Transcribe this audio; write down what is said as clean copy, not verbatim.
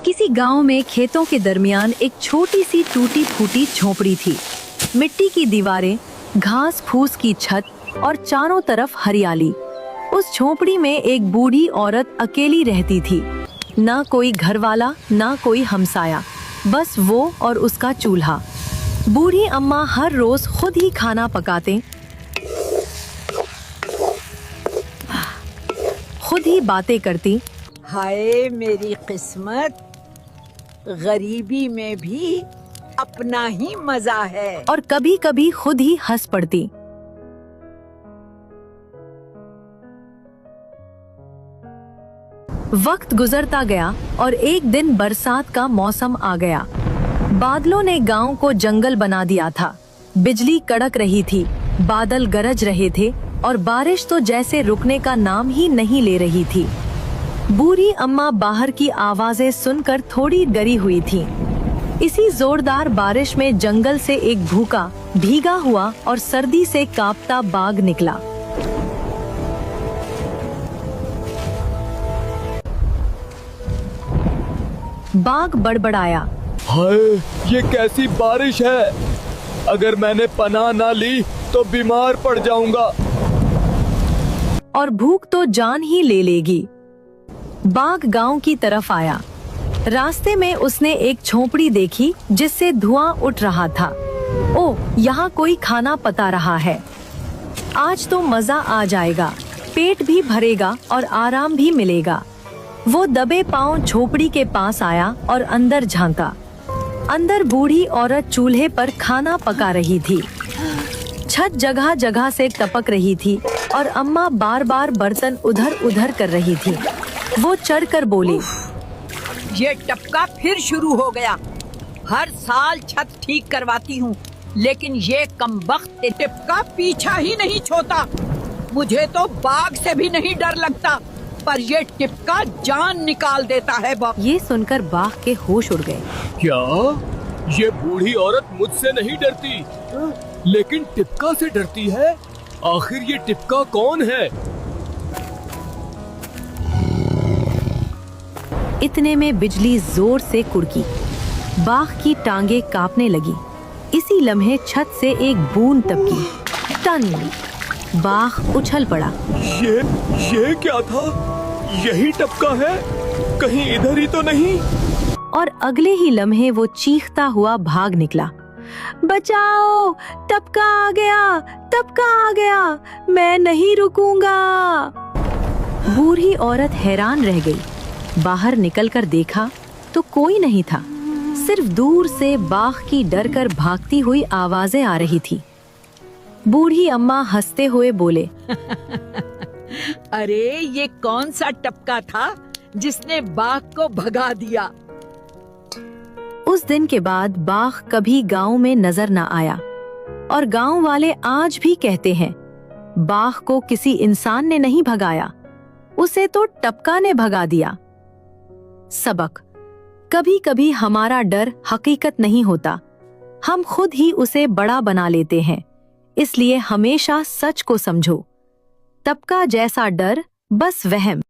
किसी गांव में खेतों के दरमियान एक छोटी सी टूटी फूटी झोपड़ी थी। मिट्टी की दीवारें, घास फूस की छत और चारों तरफ हरियाली। उस झोपड़ी में एक बूढ़ी औरत अकेली रहती थी। ना कोई घर वाला, ना कोई हमसाया, बस वो और उसका चूल्हा। बूढ़ी अम्मा हर रोज खुद ही खाना पकाते, खुद ही बातें करती। हाय मेरी किस्मत, गरीबी में भी अपना ही मजा है। और कभी कभी खुद ही हंस पड़ती। वक्त गुजरता गया और एक दिन बरसात का मौसम आ गया। बादलों ने गांव को जंगल बना दिया था। बिजली कड़क रही थी, बादल गरज रहे थे और बारिश तो जैसे रुकने का नाम ही नहीं ले रही थी। बूढ़ी अम्मा बाहर की आवाजें सुनकर थोड़ी डरी हुई थी। इसी जोरदार बारिश में जंगल से एक भूखा, भीगा हुआ और सर्दी से कांपता बाघ निकला। बाघ बड़बड़ाया, हाय, ये कैसी बारिश है। अगर मैंने पनाह ना ली तो बीमार पड़ जाऊंगा। और भूख तो जान ही ले लेगी। बाघ गांव की तरफ आया। रास्ते में उसने एक झोपड़ी देखी जिससे धुआं उठ रहा था। ओह, यहाँ कोई खाना पका रहा है। आज तो मजा आ जाएगा, पेट भी भरेगा और आराम भी मिलेगा। वो दबे पांव झोपड़ी के पास आया और अंदर झांका। अंदर बूढ़ी औरत चूल्हे पर खाना पका रही थी। छत जगह जगह से टपक रही थी और अम्मा बार बार बर्तन उधर उधर कर रही थी। वो चढ़कर बोली, ये टपका फिर शुरू हो गया। हर साल छत ठीक करवाती हूँ, लेकिन ये कमबख्त टिपका पीछा ही नहीं छोड़ता। मुझे तो बाघ से भी नहीं डर लगता, पर ये टिपका जान निकाल देता है। ये सुनकर बाघ के होश उड़ गए। क्या ये बूढ़ी औरत मुझसे नहीं डरती, लेकिन टिपका से डरती है? आखिर ये टिपका कौन है? इतने में बिजली जोर से कुड़की। बाघ की टांगे कांपने लगी। इसी लम्हे छत से एक बूंद टपकी। टन! बाघ उछल पड़ा। ये क्या था? यही टपका है? कहीं इधर ही तो नहीं? और अगले ही लम्हे वो चीखता हुआ भाग निकला। बचाओ! टपका आ गया! टपका आ गया! मैं नहीं रुकूंगा। बूढ़ी औरत हैरान रह गई। बाहर निकलकर देखा तो कोई नहीं था। सिर्फ दूर से बाघ की डर कर भागती हुई आवाजें आ रही थी। बूढ़ी अम्मा हंसते हुए बोले, अरे ये कौन सा टपका था जिसने बाघ को भगा दिया? उस दिन के बाद बाघ कभी गांव में नजर न आया। और गांव वाले आज भी कहते हैं, बाघ को किसी इंसान ने नहीं भगाया, उसे तो टपका ने भगा दिया। सबक: कभी कभी हमारा डर हकीकत नहीं होता, हम खुद ही उसे बड़ा बना लेते हैं। इसलिए हमेशा सच को समझो। टपका जैसा डर बस वहम।